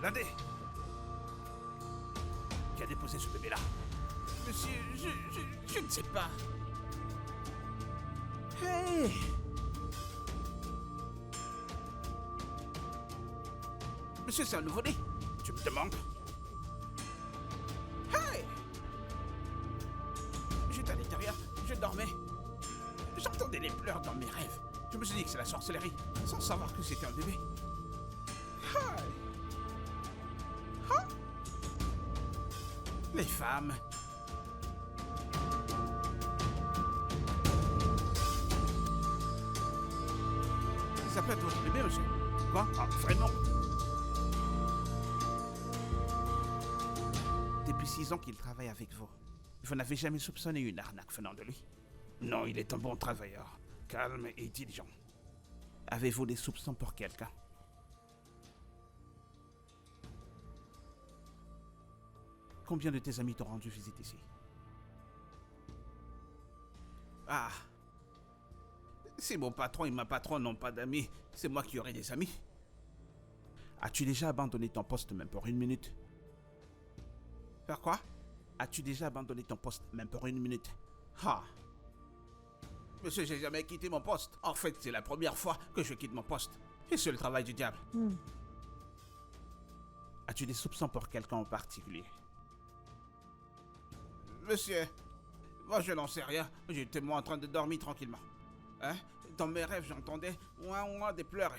Blindé! Qui a déposé ce bébé-là? Monsieur, je ne sais pas. Hey! Monsieur, c'est un nouveau-né. Tu me demandes? Hey! J'étais à l'intérieur, je dormais. J'entendais les pleurs dans mes rêves. Je me suis dit que c'est la sorcellerie, sans savoir que c'était un bébé. Hey! Hein? Les femmes. Ça peut être votre bébé, monsieur. Quoi? Ah, vraiment? Depuis 6 ans qu'il travaille avec vous. Vous n'avez jamais soupçonné une arnaque venant de lui. Non, il est un bon travailleur. Calme et diligent. Avez-vous des soupçons pour quelqu'un? Combien de tes amis t'ont rendu visite ici? Ah! Si mon patron et ma patronne n'ont pas d'amis, c'est moi qui aurai des amis. As-tu déjà abandonné ton poste même pour 1 minute? Faire quoi? As-tu déjà abandonné ton poste même pour 1 minute? Ah! Monsieur, j'ai jamais quitté mon poste. En fait, c'est la première fois que je quitte mon poste. Et c'est le travail du diable. As-tu des soupçons pour quelqu'un en particulier? Monsieur, moi je n'en sais rien. J'étais moi en train de dormir tranquillement. Hein? Dans mes rêves, j'entendais ouin des pleurs.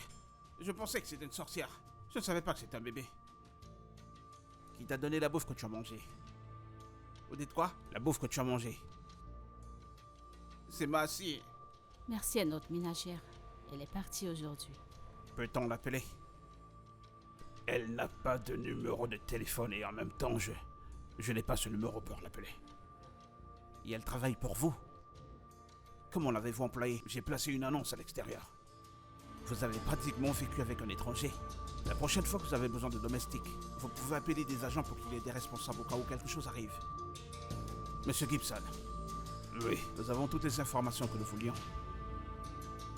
Je pensais que c'était une sorcière. Je ne savais pas que c'était un bébé. Qui t'a donné la bouffe que tu as mangée? Vous dites quoi? La bouffe que tu as mangée. C'est Massy. Merci à notre ménagère. Elle est partie aujourd'hui. Peut-on l'appeler? Elle n'a pas de numéro de téléphone et en même temps, je n'ai pas ce numéro pour l'appeler. Et elle travaille pour vous? Comment l'avez-vous employée? J'ai placé une annonce à l'extérieur. Vous avez pratiquement vécu avec un étranger. La prochaine fois que vous avez besoin de domestiques, vous pouvez appeler des agents pour qu'il y ait des responsables au cas où quelque chose arrive. Monsieur Gibson. Oui. Nous avons toutes les informations que nous voulions.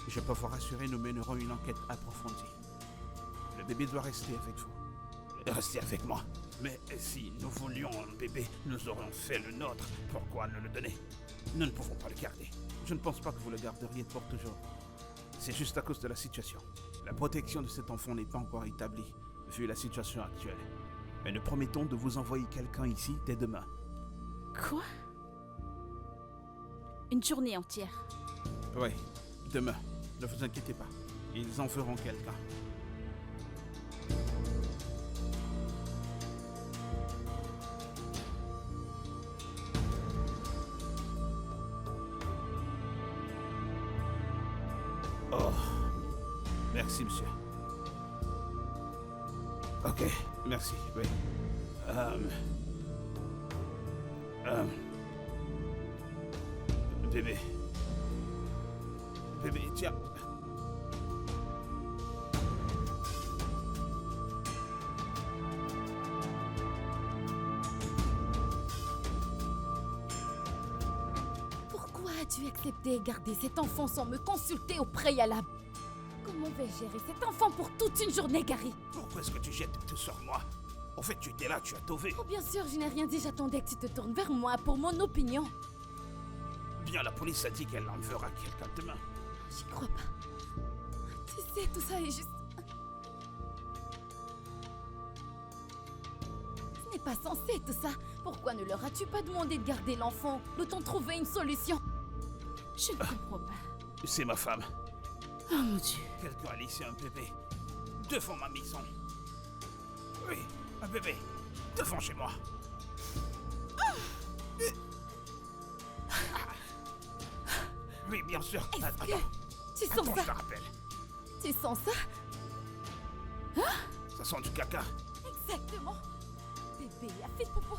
Je peux vous rassurer, nous mènerons une enquête approfondie. Le bébé doit rester avec vous. Restez avec moi. Mais si nous voulions un bébé, nous aurions fait le nôtre. Pourquoi nous le donner? Nous ne pouvons pas le garder. Je ne pense pas que vous le garderiez pour toujours. C'est juste à cause de la situation. La protection de cet enfant n'est pas encore établie, vu la situation actuelle. Mais nous promettons de vous envoyer quelqu'un ici dès demain. Quoi? Une journée entière? Oui, demain. Ne vous inquiétez pas. Ils en feront quelqu'un. Oh, Merci, monsieur. ok. Merci, oui. Bébé. Bébé, tiens. Pourquoi as-tu accepté et gardé cet enfant sans me consulter au préalable? Comment vais-je gérer cet enfant pour toute une journée, Gary? Pourquoi est-ce que tu jettes tout sur moi? En fait, tu étais là, tu as sauvé. Oh, bien sûr, je n'ai rien dit, j'attendais que tu te tournes vers moi pour mon opinion. Bien, la police a dit qu'elle enverra quelqu'un demain. J'y crois pas. Tu sais, tout ça est juste... Ce n'est pas censé, tout ça. Pourquoi ne leur as-tu pas demandé de garder l'enfant, le temps de trouver une solution? Je ne comprends pas. C'est ma femme. Oh mon Dieu. Quelqu'un a laissé un bébé devant ma maison. Oui, un bébé devant chez moi. Oui, bien sûr. Est-ce que Attends, tu sens attends, je te ça? rappelle. Tu sens ça? Ça sent du caca. Exactement. Bébé a fait popo.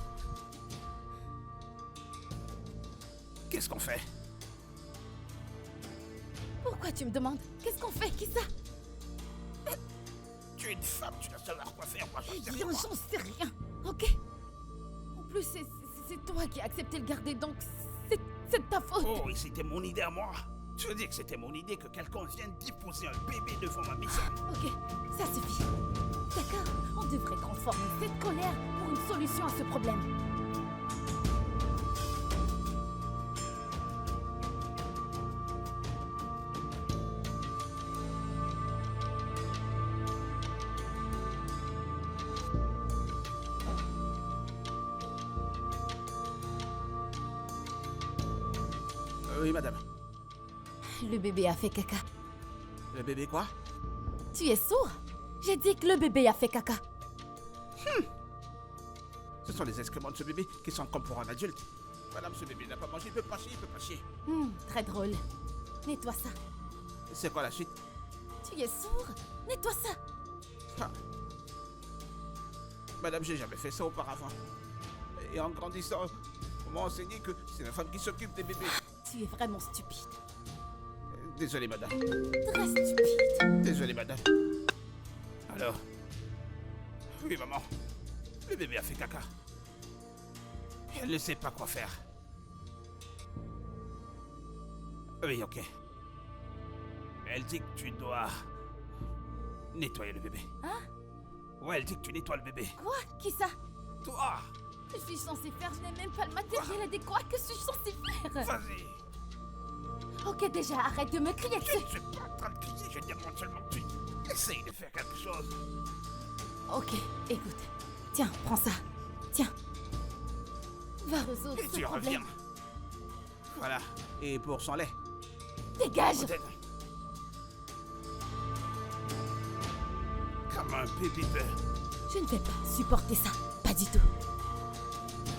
Qu'est-ce qu'on fait? Pourquoi tu me demandes? Qu'est-ce qu'on fait? Qui ça? Tu es une femme, tu dois savoir quoi faire. Moi, j'en sais Rien, rien. j'en sais rien. Ok? En plus, c'est toi qui as accepté de le garder, donc c'est de ta faute. Oh, et c'était mon idée à moi. Tu veux dire que c'était mon idée que quelqu'un vienne déposer un bébé devant ma maison? Ok, ça suffit. D'accord, on devrait transformer transformer cette colère pour une solution à ce problème. Oui, madame. Le bébé a fait caca. Le bébé quoi? Tu es sourd? J'ai dit que le bébé a fait caca. Ce sont les excréments de ce bébé qui sont comme pour un adulte. Madame, ce bébé n'a pas mangé, il peut pas chier, il peut pas chier. Très drôle. Nettoie ça. C'est quoi la suite? Tu es sourd? Nettoie ça. Ah. Madame, j'ai jamais fait ça auparavant. Et en grandissant, on m'a enseigné que c'est la femme qui s'occupe des bébés. Tu es vraiment stupide. Désolé, madame. Très stupide. Désolé, madame. Alors? Oui, maman. Le bébé a fait caca. Elle ne sait pas quoi faire. Oui, ok. Elle dit que tu dois nettoyer le bébé. Hein? Ouais, elle dit que tu nettoies le bébé. Quoi? Qui ça? Toi! Je suis censée faire, je n'ai même pas le matériel adéquat. Que suis-je censée faire? Vas-y! Ok, déjà, arrête de me crier Je dessus. ne suis pas en train de crier, je demande seulement que tu essayes de faire quelque chose. Ok, écoute. Tiens, prends ça. Tiens. Va résoudre Et ce tu problème. reviens. Voilà. Et pour son lait. Dégage. Peut-être. Comme un bébé peut. Je ne vais pas supporter ça. Pas du tout.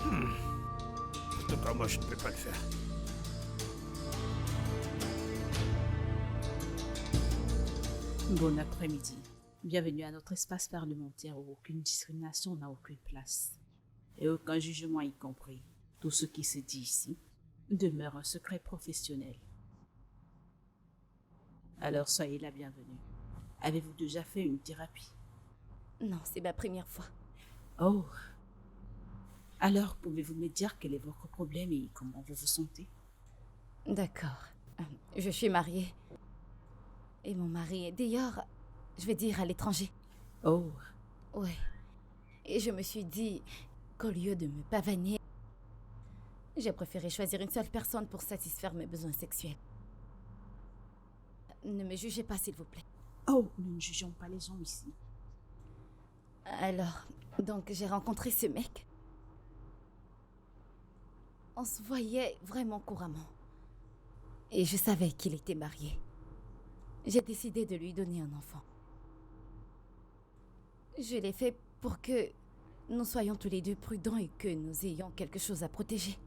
En tout cas, moi, je ne peux pas le faire. Bon après-midi. Bienvenue à notre espace parlementaire où aucune discrimination n'a aucune place. Et aucun jugement y compris. Tout ce qui se dit ici demeure un secret professionnel. Alors soyez la bienvenue. Avez-vous déjà fait une thérapie? Non, c'est ma première fois. Oh. Alors pouvez-vous me dire quel est votre problème et comment vous vous sentez? D'accord. Je suis mariée. Et mon mari est d'ailleurs, je vais dire, à l'étranger. Oh. Ouais. Et je me suis dit qu'au lieu de me pavaner, j'ai préféré choisir une seule personne pour satisfaire mes besoins sexuels. Ne me jugez pas, s'il vous plaît. Oh, nous ne jugeons pas les gens ici. Alors, donc j'ai rencontré ce mec. On se voyait vraiment couramment. Et je savais qu'il était marié. J'ai décidé de lui donner un enfant. Je l'ai fait pour que nous soyons tous les deux prudents et que nous ayons quelque chose à protéger.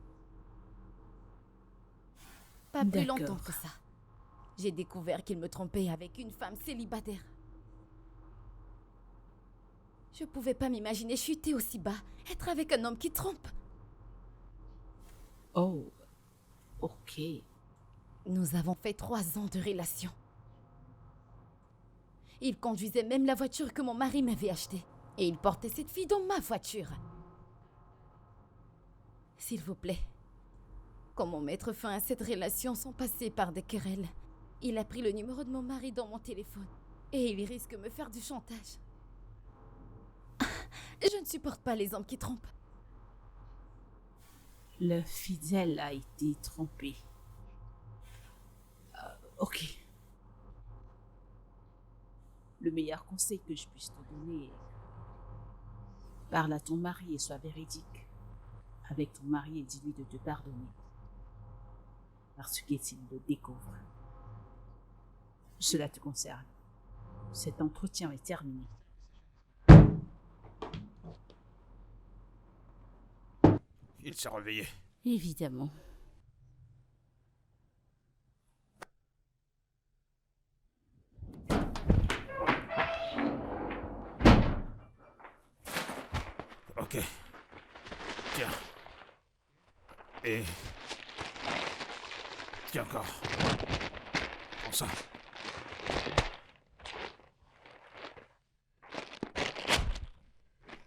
Pas plus D'accord. longtemps que ça. J'ai découvert qu'il me trompait avec une femme célibataire. Je pouvais pas m'imaginer chuter aussi bas, être avec un homme qui trompe. Oh. Ok. Nous avons fait 3 ans de relation. Il conduisait même la voiture que mon mari m'avait achetée. Et il portait cette fille dans ma voiture. S'il vous plaît, comment mettre fin à cette relation sans passer par des querelles? Il a pris le numéro de mon mari dans mon téléphone. Et il risque de me faire du chantage. Je ne supporte pas les hommes qui trompent. Le fidèle a été trompé. Ok. Le meilleur conseil que je puisse te donner est: parle à ton mari et sois véridique avec ton mari et dis-lui de te pardonner. Parce que s'il le découvre, cela te concerne. Cet entretien est terminé. Il s'est réveillé. Évidemment. Ok. Tiens. Et... Tiens encore. Prends ça.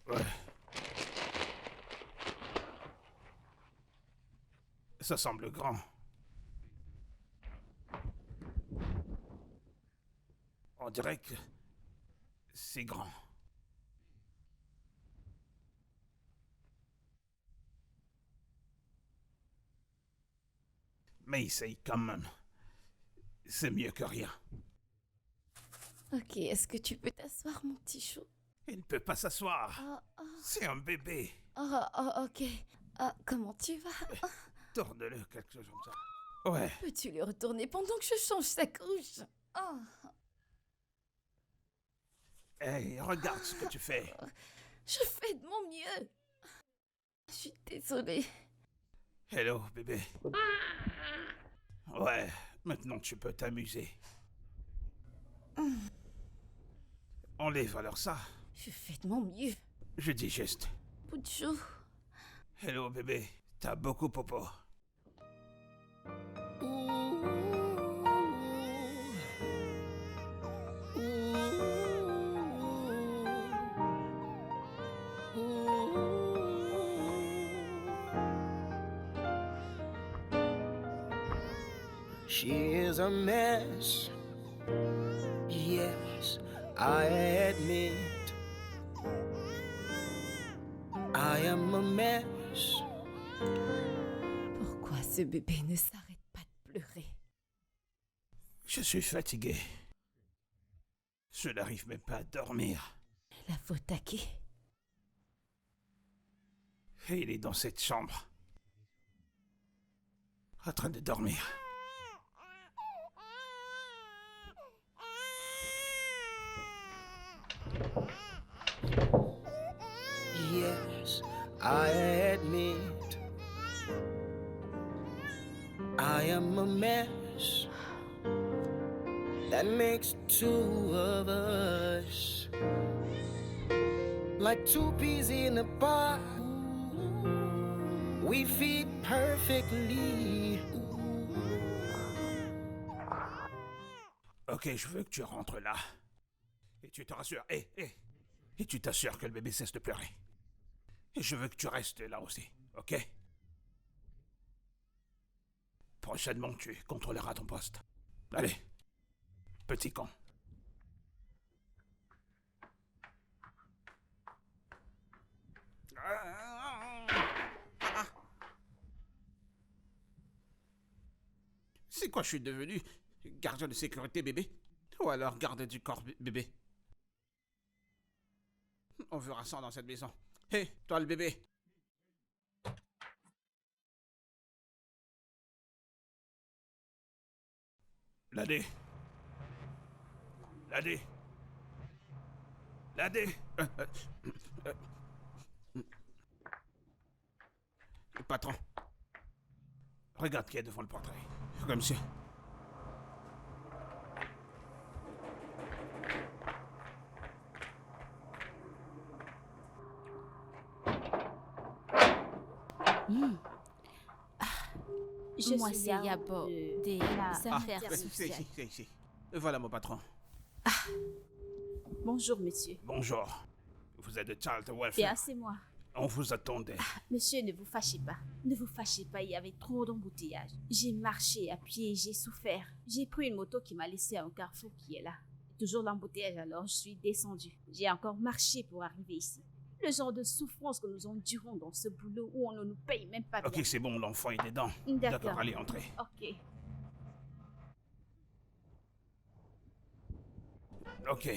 Ouais. Ça semble grand. On dirait que c'est grand. Mais essaye quand même. C'est mieux que rien. Ok, est-ce que tu peux t'asseoir, mon petit chou? Il ne peut pas s'asseoir. C'est un bébé. Ok. Comment tu vas? Tourne-le, quelque chose comme ça. Ouais. Peux-tu le retourner pendant que je change sa couche? Hey, regarde ce que tu fais. Je fais de mon mieux. Je suis désolée. Hello, bébé. Ouais, maintenant tu peux t'amuser. Enlève alors ça. Je fais de mon mieux. Je dis juste. Pouchou. Hello, bébé. T'as beaucoup popo. She is a mess. Yes, I admit. I am a mess. Pourquoi ce bébé ne s'arrête pas de pleurer? Je suis fatigué. Je n'arrive même pas à dormir. La faute à qui? Et il est dans cette chambre. En train de dormir. Yes, I admit. I am a mess. That makes two of us. Like two peas in a pod. We feed perfectly. Ok, je veux que tu rentres là. Et tu te rassures. Et tu t'assures que le bébé cesse de pleurer. Et je veux que tu restes là aussi, ok? Prochainement, tu contrôleras ton poste. Allez, petit con. C'est quoi je suis devenu? Gardien de sécurité bébé? Ou alors garde du corps bébé? On verra ça dans cette maison. Hé, toi le bébé! L'AD! L'AD! L'AD! Patron, regarde qui est devant le portail. Comme si... Moi, c'est Yabo des affaires sociales. Si. Voilà mon patron. Bonjour, monsieur. Bonjour. Vous êtes de Charles Bien, Welfare. c'est moi. On vous attendait. Monsieur, ne vous fâchez pas. Ne vous fâchez pas, il y avait trop d'embouteillages. J'ai marché à pied, j'ai souffert. J'ai pris une moto qui m'a laissé à un carrefour qui est là. Toujours l'embouteillage, alors je suis descendue. J'ai encore marché pour arriver ici. Le genre de souffrance que nous endurons dans ce boulot où on ne nous paye même pas bien. Ok, c'est bon, l'enfant est dedans. D'accord. Allez, entrez. Ok. Ok.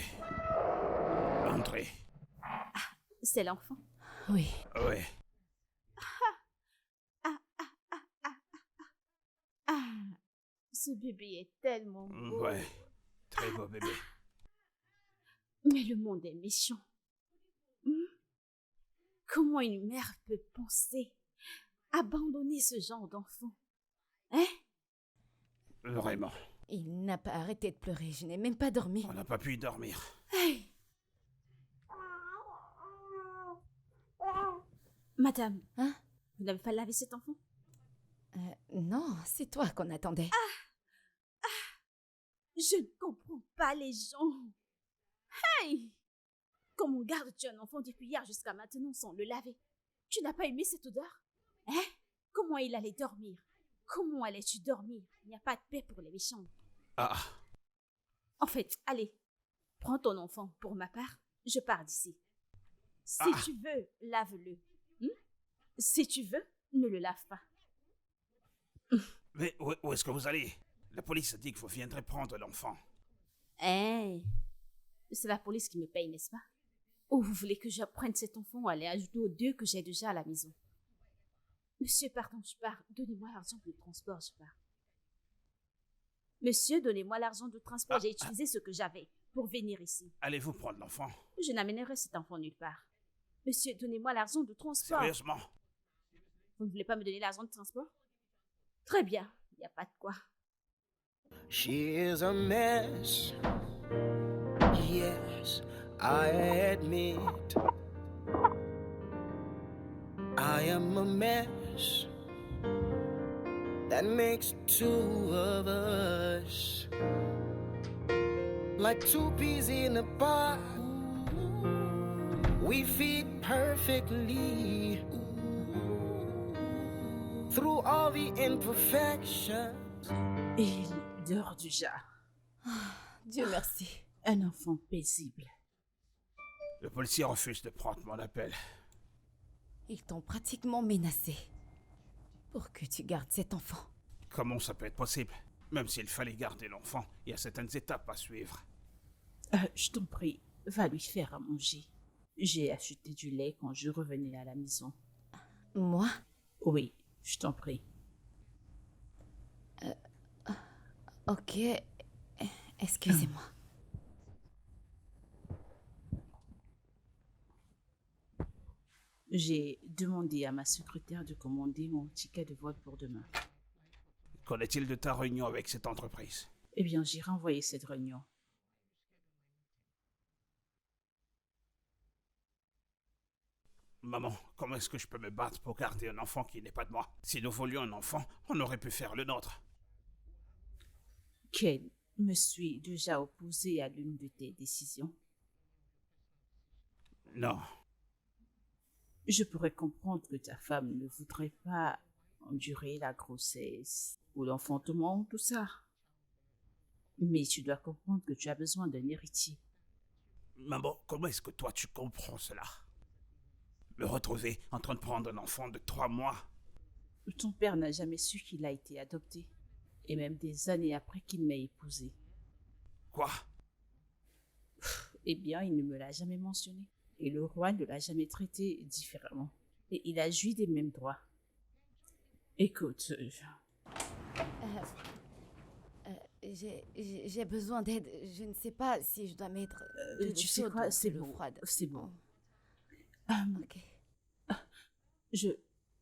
Entrez. C'est l'enfant. Oui. Ouais. Ce bébé est tellement beau. Ouais. Très beau bébé. Mais le monde est méchant. Comment une mère peut penser abandonner ce genre d'enfant? Hein? Vraiment. Il n'a pas arrêté de pleurer, je n'ai même pas dormi. On n'a pas pu y dormir. Hey! Madame, Hein? vous n'avez pas lavé cet enfant? Non, c'est toi qu'on attendait. Je ne comprends pas les gens. Hey! Comment gardes-tu un enfant depuis hier jusqu'à maintenant sans le laver? Tu n'as pas aimé cette odeur? Hein? Comment il allait dormir? Comment allais-tu dormir? Il n'y a pas de paix pour les méchants. Ah, En fait, allez, prends ton enfant. Pour ma part, je pars d'ici. Si tu veux, lave-le. Si tu veux, ne le lave pas. Mais où est-ce que vous allez? La police a dit que vous viendrez prendre l'enfant. Hein? C'est la police qui me paye, n'est-ce pas? Ou vous voulez que je prenne cet enfant ou aller ajouter aux deux que j'ai déjà à la maison? Monsieur, pardon, je pars. Donnez-moi l'argent de transport, je pars. Monsieur, donnez-moi l'argent de transport. J'ai utilisé ce que j'avais pour venir ici. Allez-vous prendre l'enfant? Je n'amènerai cet enfant nulle part. Monsieur, donnez-moi l'argent de transport. Sérieusement? Vous ne voulez pas me donner l'argent de transport? Très bien, il n'y a pas de quoi. She is a mess. Yes, I admit. I am a mess. That makes two of us. Like two peas in a pod. We fit perfectly. Through all the imperfections. Il dort déjà. Dieu merci. Un enfant paisible. Le policier refuse de prendre mon appel. Ils t'ont pratiquement menacé pour que tu gardes cet enfant. Comment ça peut être possible? Même s'il fallait garder l'enfant, il y a certaines étapes à suivre. Je t'en prie, va lui faire à manger. J'ai acheté du lait quand je revenais à la maison. Moi? Oui, je t'en prie. Ok. Excusez-moi. J'ai demandé à ma secrétaire de commander mon ticket de vol pour demain. Qu'en est-il de ta réunion avec cette entreprise? Eh bien, j'ai renvoyé cette réunion. Maman, comment est-ce que je peux me battre pour garder un enfant qui n'est pas de moi? Si nous voulions un enfant, on aurait pu faire le nôtre. Ken, me suis déjà opposé à l'une de tes décisions. Non. Je pourrais comprendre que ta femme ne voudrait pas endurer la grossesse ou l'enfantement, tout ça. Mais tu dois comprendre que tu as besoin d'un héritier. Maman, comment est-ce que toi tu comprends cela? Me retrouver en train de prendre un enfant de 3 mois? Ton père n'a jamais su qu'il a été adopté, et même des années après qu'il m'ait épousée. Quoi? Eh bien, il ne me l'a jamais mentionné, et le roi ne l'a jamais traité différemment, et il a joui des mêmes droits. Écoute, J'ai besoin d'aide. Je ne sais pas si je dois mettre de l'eau tu sais chaude quoi, ou c'est de l'eau bon, froide. c'est bon. Ok.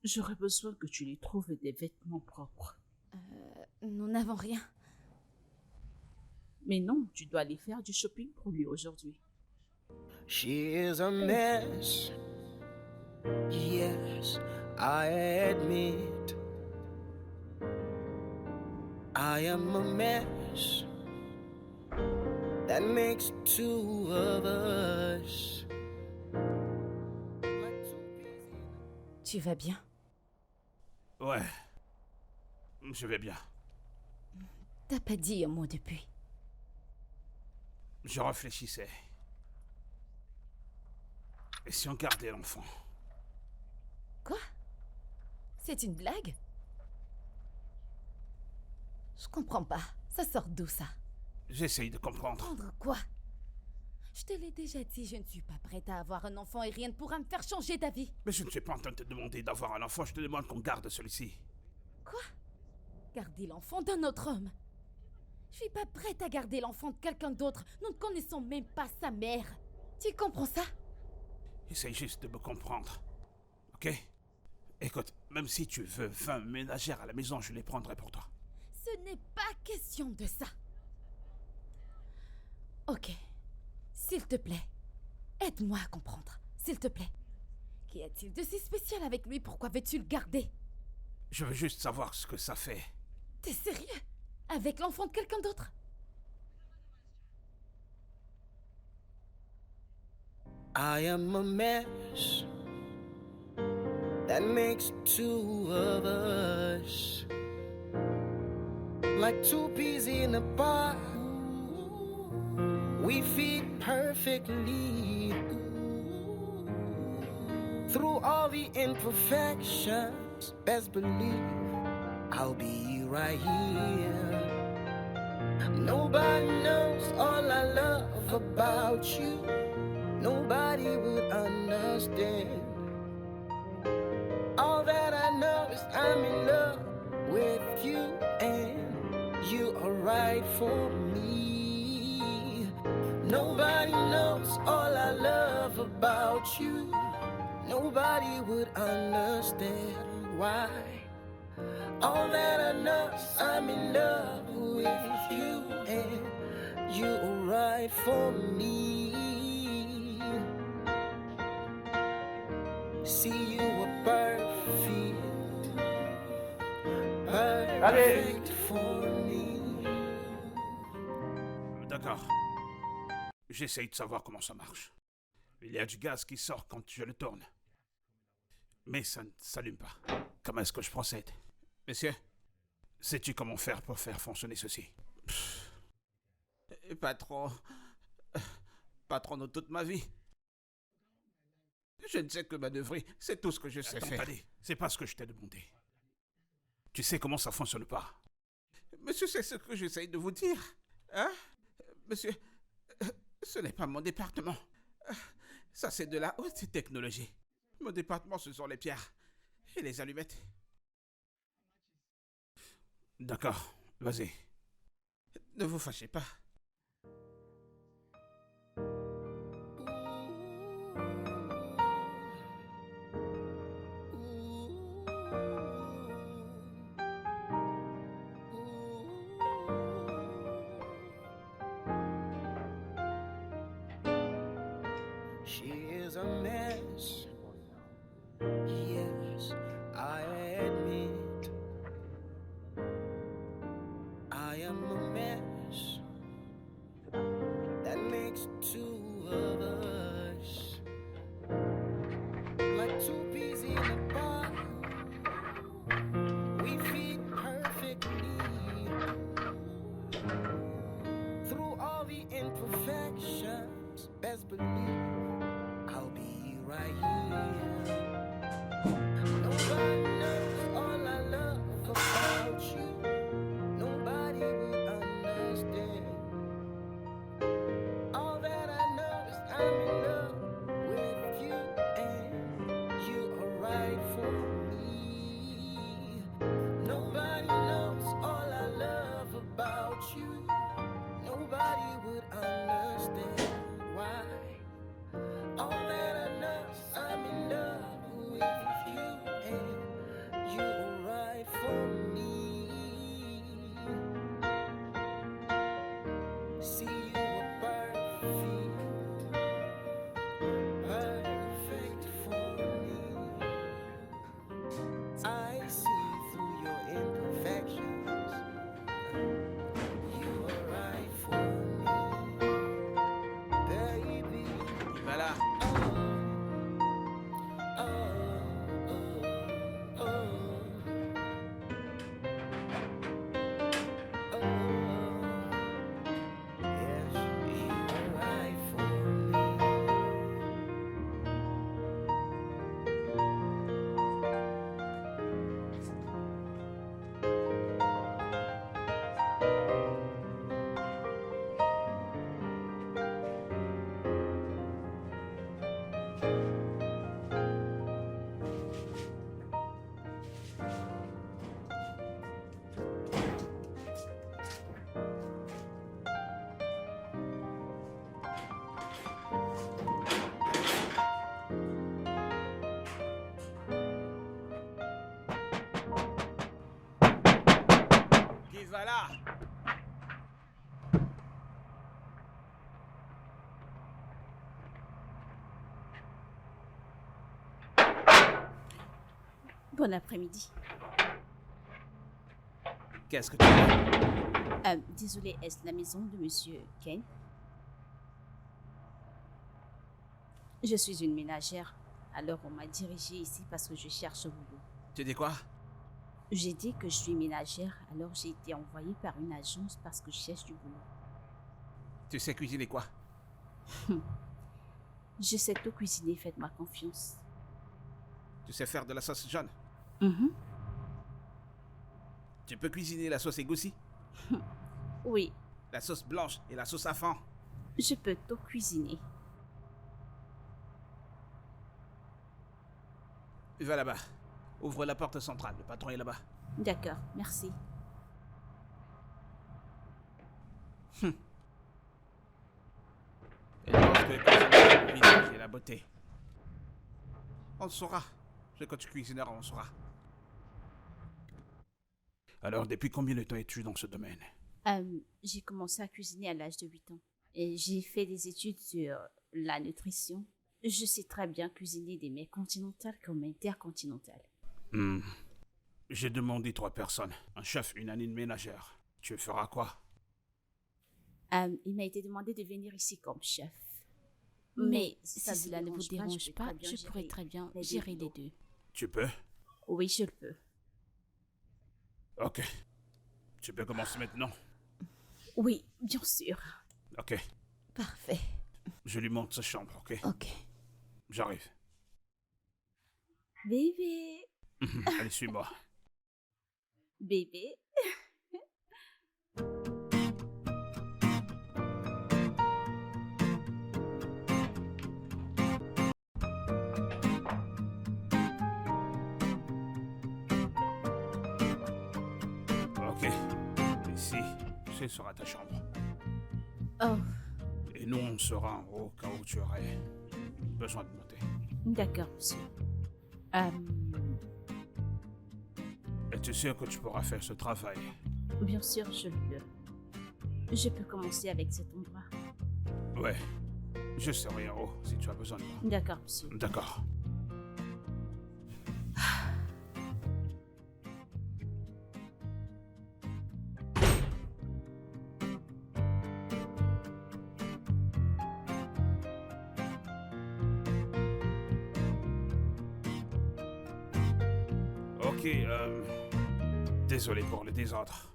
J'aurais besoin que tu lui trouves des vêtements propres. Nous n'avons rien. Mais non, tu dois aller faire du shopping pour lui aujourd'hui. She is a mess. Yes, I admit. I am a mess. That makes two of us. Tu vas bien? Ouais. Je vais bien. T'as pas dit un mot depuis. Je réfléchissais. Et si on gardait l'enfant? Quoi? C'est une blague? Je comprends pas. Ça sort d'où ça? J'essaye de comprendre. Comprendre quoi? Je te l'ai déjà dit, je ne suis pas prête à avoir un enfant et rien ne pourra me faire changer d'avis. Mais je ne suis pas en train de te demander d'avoir un enfant, je te demande qu'on garde celui-ci. Quoi? Garder l'enfant d'un autre homme? Je suis pas prête à garder l'enfant de quelqu'un d'autre. Nous ne connaissons même pas sa mère. Tu comprends ça? Essaye juste de me comprendre. Ok? Écoute, même si tu veux 20 ménagères à la maison, je les prendrai pour toi. Ce n'est pas question de ça. Ok. S'il te plaît, aide-moi à comprendre. S'il te plaît. Qu'y a-t-il de si spécial avec lui? Pourquoi veux-tu le garder? Je veux juste savoir ce que ça fait. T'es sérieux? Avec l'enfant de quelqu'un d'autre? I am a mess. That makes two of us. Like two peas in a pod. We fit perfectly. Through all the imperfections, best believe I'll be right here. Nobody knows all I love about you. Nobody would understand. All that I know is I'm in love with you, and you are right for me. Nobody knows all I love about you. Nobody would understand why. All that I know is I'm in love with you, and you are right for me. See, you were perfect, perfect for me. D'accord. J'essaye de savoir comment ça marche. Il y a du gaz qui sort quand je le tourne. Mais ça ne s'allume pas. Comment est-ce que je procède? Monsieur, Sais-tu comment faire pour faire fonctionner ceci? patron de toute ma vie. Je ne sais que manœuvrer, c'est tout ce que je sais faire. Attendez, c'est pas ce que je t'ai demandé. Tu sais comment ça fonctionne pas? Monsieur, c'est ce que j'essaye de vous dire. Hein? Monsieur, ce n'est pas mon département. Ça, c'est de la haute technologie. Mon département, ce sont les pierres et les allumettes. D'accord, vas-y. Ne vous fâchez pas. She is a mess. Yes, I admit I am a mess. That makes two of us. Like two peas in a pod. We fit perfectly. Through all the imperfections, best believe I'll be right here. Nobody knows all I love about you. Nobody will understand. All that I know is I'm in love with you, and you are right for me. Nobody knows all I love about you. Nobody would understand why. All that I know is I'm in love with you, and you are right for me. See, you are perfect, perfect for me. I see through your imperfections. You are right for me, baby. Voilà. Qui va là? Bon après-midi. Qu'est-ce que tu veux? Désolé, est-ce la maison de Monsieur Ken? Je suis une ménagère. Alors on m'a dirigée ici parce que je cherche au boulot. Tu dis quoi? J'ai dit que je suis ménagère, alors j'ai été envoyée par une agence parce que je cherche du boulot. Tu sais cuisiner quoi? Je sais tout cuisiner, faites-moi confiance. Tu sais faire de la sauce jaune? Mhm. Tu peux cuisiner la sauce égoussi, Oui, la sauce blanche et la sauce à fond. je peux tout cuisiner. Va là-bas. Ouvre la porte centrale, le patron est là-bas. D'accord, merci. Elle pense que cuisiner le visage et la beauté. On le saura. Je quand tu cuisineras, on le saura. Alors, depuis combien de temps es-tu dans ce domaine? J'ai commencé à cuisiner à l'âge de 8 ans. Et j'ai fait des études sur la nutrition. Je sais très bien cuisiner des mets continentales comme intercontinentales. J'ai demandé 3 personnes. Un chef, une Annie, une ménagère. Tu feras quoi? Il m'a été demandé de venir ici comme chef. Mais si si cela ne vous dérange pas, je pourrais très bien gérer les deux. Tu peux? Oui, je le peux. Ok. Tu peux commencer maintenant? Oui, bien sûr. Ok. Parfait. Je lui montre sa chambre, ok? Ok. J'arrive. Bébé. Allez, suis-moi. Bébé. Ok. Ici, ce sera ta chambre. Oh, Et nous, on sera en haut quand où tu aurais besoin de monter. d'accord, monsieur. Es-tu sûr que tu pourras faire ce travail? Bien sûr, je le peux. Je peux commencer avec cet endroit. Ouais. Je serai en haut si tu as besoin de moi. D'accord, monsieur. D'accord. Ok, désolé pour le désordre.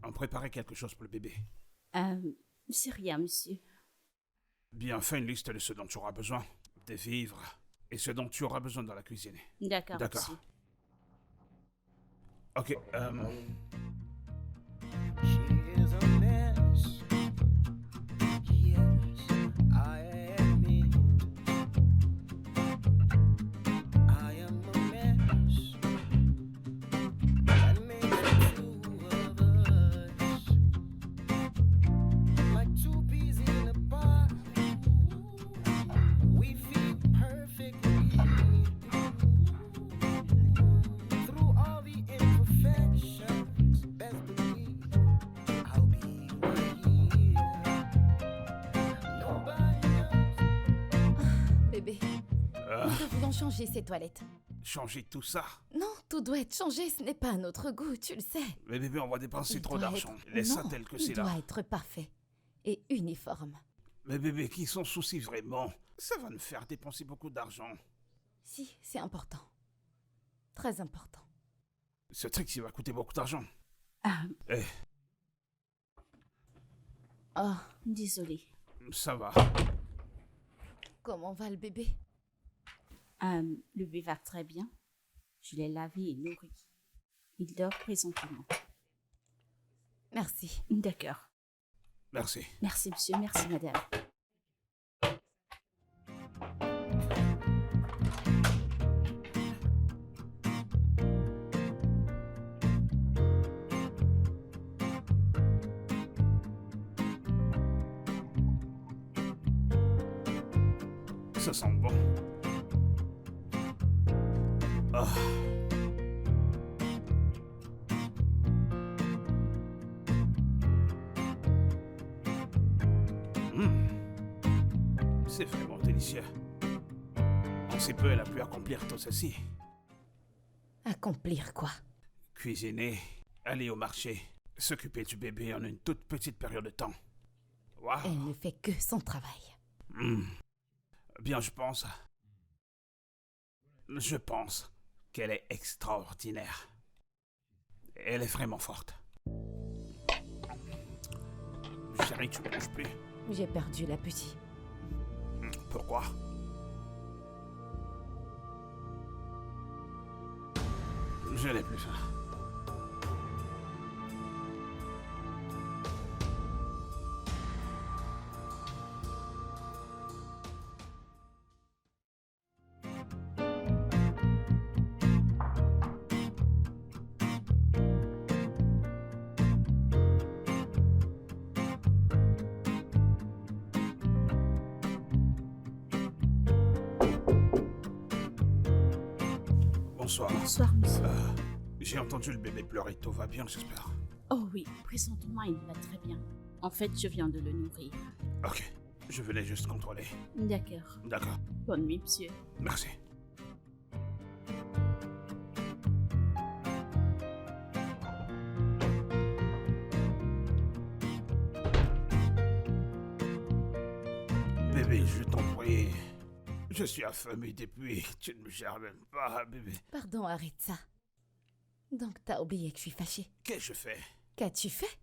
On préparait quelque chose pour le bébé. C'est rien, monsieur. Bien, fais une liste de ce dont tu auras besoin, des vivres, et ce dont tu auras besoin dans la cuisine. D'accord, D'accord. monsieur. Ok, She is a mess. Yes, I admit I am a mess. That makes the two of us like two peas in a pod. We fit perfectly through all the imperfections. Best believe I'll be right here. Nobody else. Bébé, nous devrions changer ces toilettes. changer tout ça. Non, tout doit être changé, ce n'est pas à notre goût, tu le sais. Mais bébé, on va dépenser Il trop doit d'argent. être- Laisse ça Non, tel que il c'est là. doit être parfait et uniforme. Mais bébé, qui s'en soucie vraiment? Ça va nous faire dépenser beaucoup d'argent. Si, c'est important. Très important. Ce truc, il va coûter beaucoup d'argent. Ah, Oh, désolé. Ça va. comment va le bébé? Le bébé va très bien. Je l'ai lavé et nourri. Il dort présentement. Merci. D'accord. Merci. Merci, monsieur. Merci, madame. Ça sent bon. Ah. C'est vraiment délicieux. En si peu, elle a pu accomplir tout ceci. Accomplir quoi? Cuisiner, aller au marché, s'occuper du bébé en une toute petite période de temps. Waouh. Elle ne fait que son travail. Bien, je pense qu'elle est extraordinaire. Elle est vraiment forte. Chérie, tu ne manges plus. J'ai perdu l'appétit. Pourquoi? Je n'ai plus faim. Bonsoir. Bonsoir, monsieur. J'ai entendu le bébé pleurer, tout va bien, j'espère. Oh oui, présentement, il va très bien. En fait, je viens de le nourrir. Ok, je venais juste contrôler. D'accord. D'accord, Bonne nuit, monsieur. merci. Bébé, je t'en prie. Je suis affamé depuis. Tu ne me gères même pas, bébé. Pardon, arrête ça. Donc t'as oublié que je suis fâchée. Qu'est-ce que je fais? Qu'as-tu fait?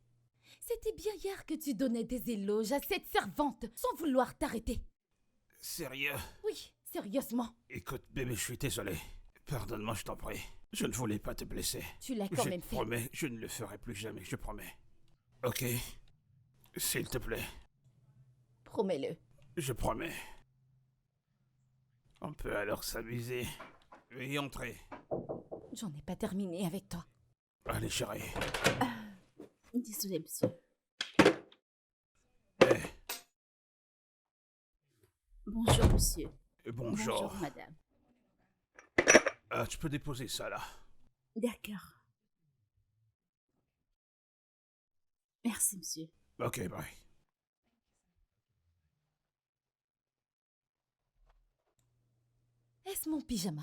C'était bien hier que tu donnais des éloges à cette servante sans vouloir t'arrêter. Sérieux? Oui, sérieusement. Écoute, bébé, je suis désolé. Pardonne-moi, je t'en prie. Je ne voulais pas te blesser. Tu l'as quand Je même te fait. promets, je ne le ferai plus jamais, je promets. Ok? S'il te plaît, Promets-le. je promets. On peut alors s'amuser. Et entrer. J'en ai pas terminé avec toi. Allez, chérie. Désolé, monsieur. Eh, Bonjour, monsieur. bonjour. madame. Ah, tu peux déposer ça là. D'accord. Merci, monsieur. Ok, bye. Est-ce mon pyjama?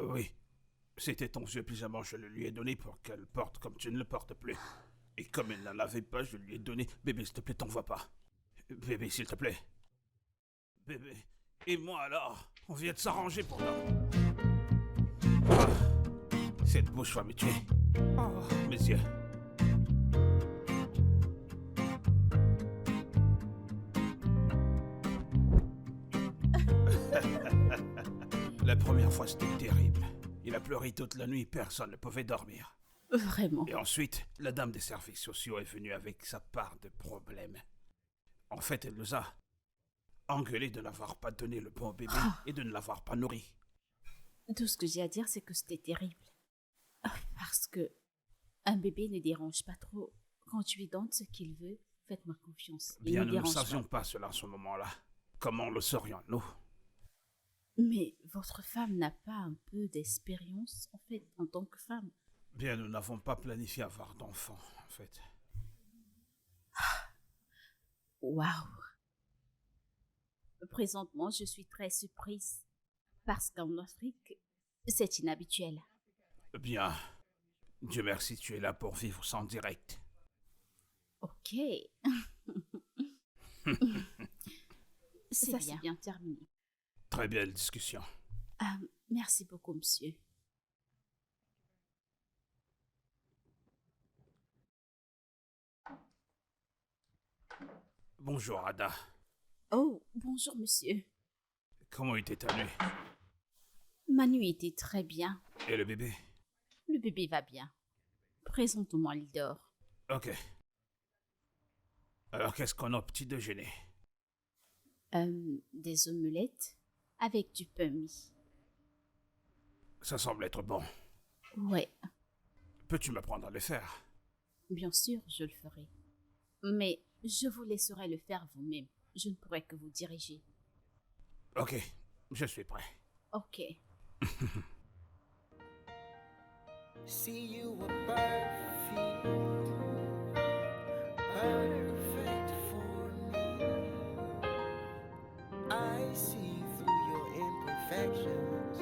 Oui. C'était ton vieux pyjama, je le lui ai donné pour qu'elle porte comme tu ne le portes plus. Et comme elle n'en avait pas, je lui ai donné. Bébé, s'il te plaît, t'envoie pas. Bébé, s'il te plaît. Bébé. Et moi alors? On vient de s'arranger pour toi. Ah, cette bouche va me tuer. Oh, mes yeux. La première fois, c'était terrible. Il a pleuré toute la nuit, personne ne pouvait dormir. Vraiment. Et ensuite, la dame des services sociaux est venue avec sa part de problèmes. En fait, elle nous a engueulés de n'avoir pas donné le bon bébé et de ne l'avoir pas nourri. Tout ce que j'ai à dire, c'est que c'était terrible. Parce que un bébé ne dérange pas trop. Quand tu lui donnes ce qu'il veut, faites-moi confiance. Il Bien, ne nous ne dérange savions pas. pas cela à ce moment-là. Comment le saurions-nous? Mais votre femme n'a pas un peu d'expérience, en fait, en tant que femme. Bien, nous n'avons pas planifié avoir d'enfants, en fait. Waouh! Présentement, je suis très surprise. Parce qu'en Afrique, c'est inhabituel. Bien, Dieu merci, tu es là pour vivre sans direct. Ok. Ça, c'est bien terminé. Très belle discussion. Merci beaucoup, monsieur. Bonjour, Ada. Oh, bonjour, monsieur. Comment était ta nuit? Ma nuit était très bien. Et le bébé? Le bébé va bien. Présentement, il dort. Ok. Alors, qu'est-ce qu'on a au petit déjeuner? Des omelettes avec du pain mis. Ça semble être bon. Ouais, Peux-tu m'apprendre à le faire? bien sûr, je le ferai. Mais je vous laisserai le faire vous-même. Je ne pourrai que vous diriger. Ok, je suis prêt. Ok. See, you were perfect, perfect for me. I see through your imperfections.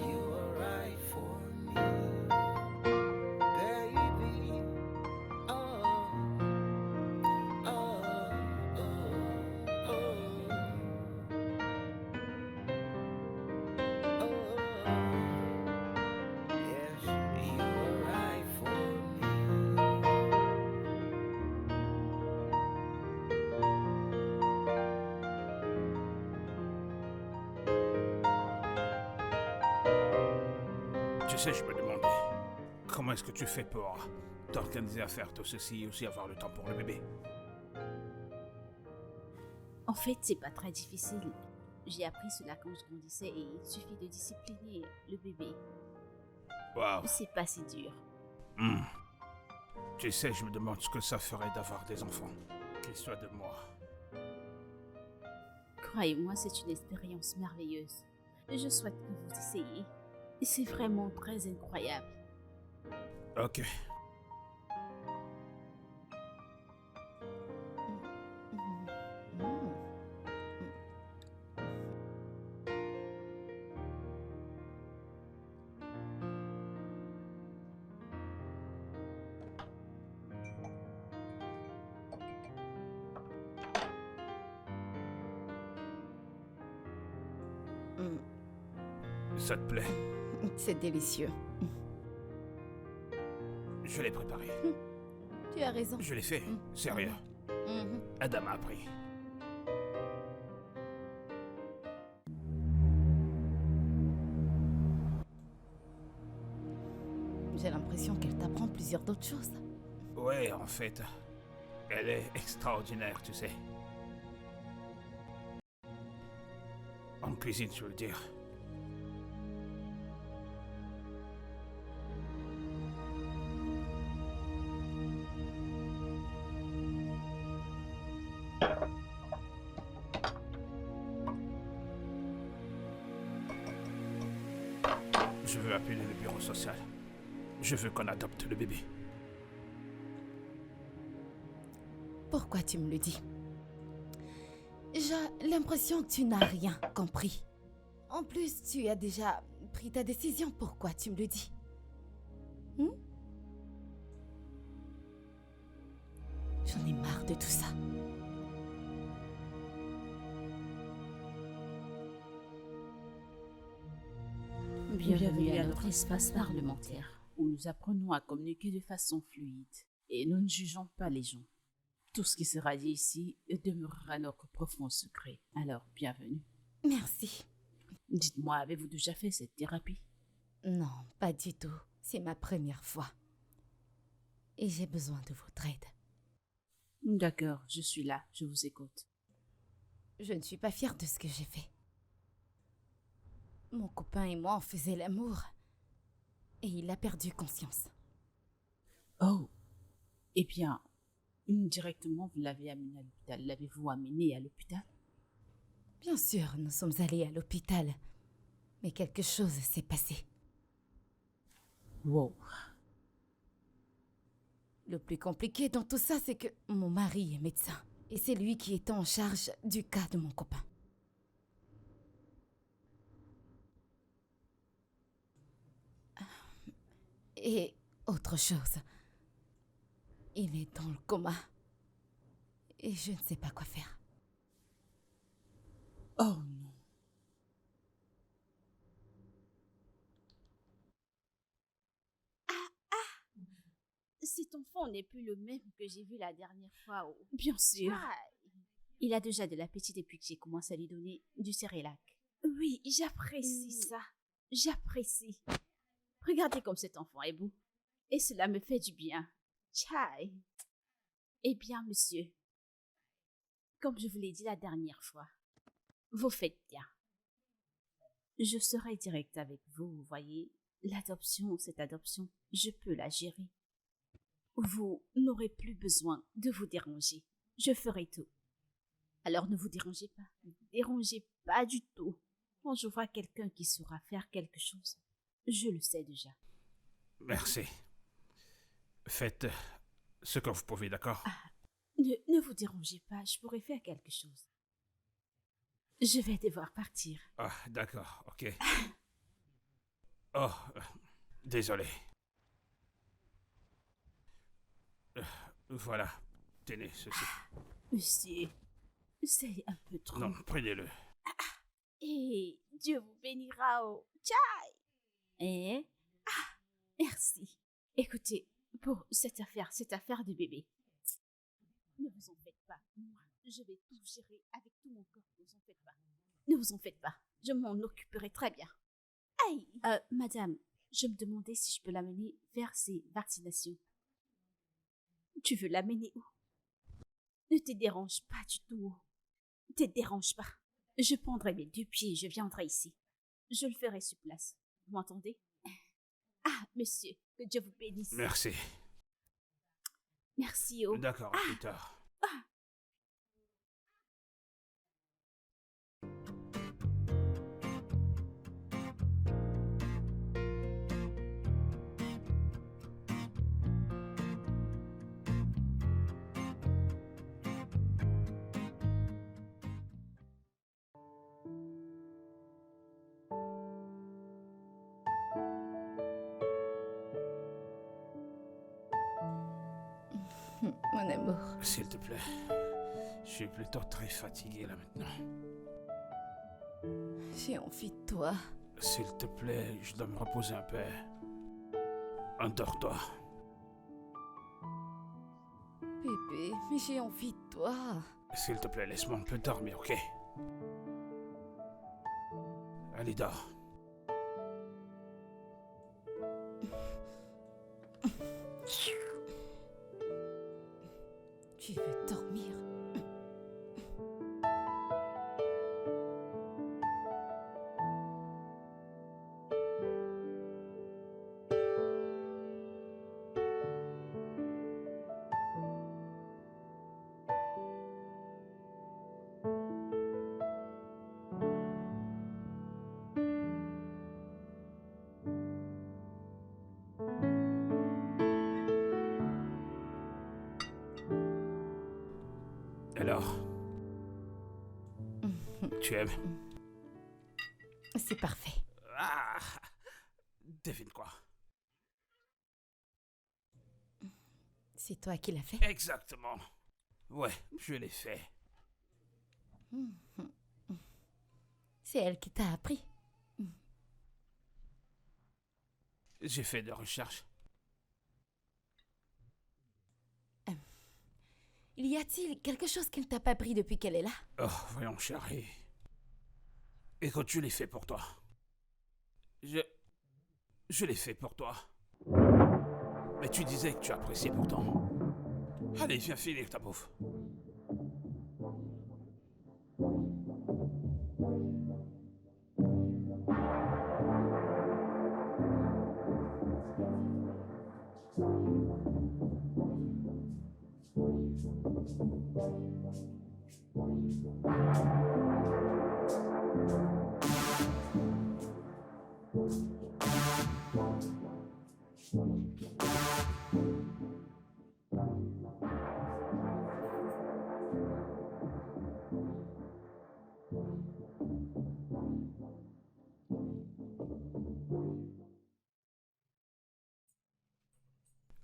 You were right for me, baby. Oh, oh, oh, oh. Yes, you were right for me. Tu sais, je me demandais, comment est-ce que tu fais pour t'organiser à faire tout ceci et aussi avoir le temps pour le bébé? En fait, c'est pas très difficile. J'ai appris cela quand je grandissais et il suffit de discipliner le bébé. Waouh. C'est pas si dur. Tu sais, je me demande ce que ça ferait d'avoir des enfants. Qu'ils soient de moi. Croyez-moi, c'est une expérience merveilleuse. Je souhaite que vous essayiez. C'est vraiment très incroyable. Ok. Ça te plaît? C'est délicieux. Je l'ai préparé. Tu as raison. Je l'ai fait. Sérieux. Mhm. Adam m'a appris. J'ai l'impression qu'elle t'apprend plusieurs d'autres choses. Ouais, en fait, elle est extraordinaire, tu sais. En cuisine, je veux dire. Je veux appeler le bureau social. Je veux qu'on adopte le bébé. Pourquoi tu me le dis? J'ai l'impression que tu n'as rien compris. En plus, tu as déjà pris ta décision. Pourquoi tu me le dis? J'en ai marre de tout ça. Bienvenue à notre espace parlementaire, où nous apprenons à communiquer de façon fluide et nous ne jugeons pas les gens. Tout ce qui sera dit ici demeurera notre profond secret. Alors, bienvenue. Merci. Dites-moi, avez-vous déjà fait cette thérapie? Non, pas du tout. C'est ma première fois. Et j'ai besoin de votre aide. D'accord, je suis là, je vous écoute. Je ne suis pas fière de ce que j'ai fait. Mon copain et moi, on faisait l'amour. Et il a perdu conscience. Oh, eh bien, directement, vous l'avez amené à l'hôpital. L'avez-vous amené à l'hôpital? Bien sûr, nous sommes allés à l'hôpital. Mais quelque chose s'est passé. Wow. Le plus compliqué dans tout ça, c'est que mon mari est médecin. Et c'est lui qui est en charge du cas de mon copain. Et autre chose. Il est dans le coma. Et je ne sais pas quoi faire. Oh non. Cet enfant n'est plus le même que j'ai vu la dernière fois. Bien sûr. Il a déjà de l'appétit depuis que j'ai commencé à lui donner du cérélac. Oui, j'apprécie ça. J'apprécie. Regardez comme cet enfant est beau. Et cela me fait du bien. Tchai. Eh bien, monsieur, comme je vous l'ai dit la dernière fois, vous faites bien. Je serai direct avec vous, vous voyez. L'adoption, cette adoption, je peux la gérer. Vous n'aurez plus besoin de vous déranger. Je ferai tout. Alors ne vous dérangez pas. Ne vous dérangez pas du tout. Quand je vois quelqu'un qui saura faire quelque chose, je le sais déjà. Merci. Faites ce que vous pouvez, d'accord? Ne vous dérangez pas, je pourrais faire quelque chose. Je vais devoir partir. Ah, d'accord, ok. Oh, désolé. Voilà, tenez ceci. Monsieur, c'est un peu trop. Non, prenez-le. Et Dieu vous bénira au tchai. Eh? Merci. Écoutez, pour cette affaire de bébé, ne vous en faites pas. Moi, je vais tout gérer avec tout mon corps. Ne vous en faites pas. Ne vous en faites pas. Je m'en occuperai très bien. Aïe! Madame, je me demandais si je peux l'amener vers ses vaccinations. Tu veux l'amener où? Ne te dérange pas du tout. Ne te dérange pas. Je prendrai mes 2 pieds et je viendrai ici. Je le ferai sur place. Vous m'entendez? Ah, monsieur, que Dieu vous bénisse. Merci. Merci, oh. D'accord, à plus tard. Mon amour. S'il te plaît. Je suis plutôt très fatigué là maintenant. J'ai envie de toi. S'il te plaît, je dois me reposer un peu. Endors-toi. Bébé, mais j'ai envie de toi. S'il te plaît, laisse-moi un peu dormir, ok? Allez, dors. Tu veux dormir? Alors? Tu aimes? C'est parfait. Ah! Devine quoi? C'est toi qui l'as fait? Exactement. Ouais, je l'ai fait. C'est elle qui t'a appris. J'ai fait des recherches. Y a-t-il quelque chose qu'elle t'a pas appris depuis qu'elle est là? Oh, voyons, chérie. Écoute, je l'ai fait pour toi. Je l'ai fait pour toi. Mais tu disais que tu appréciais pourtant. Allez, viens finir ta bouffe.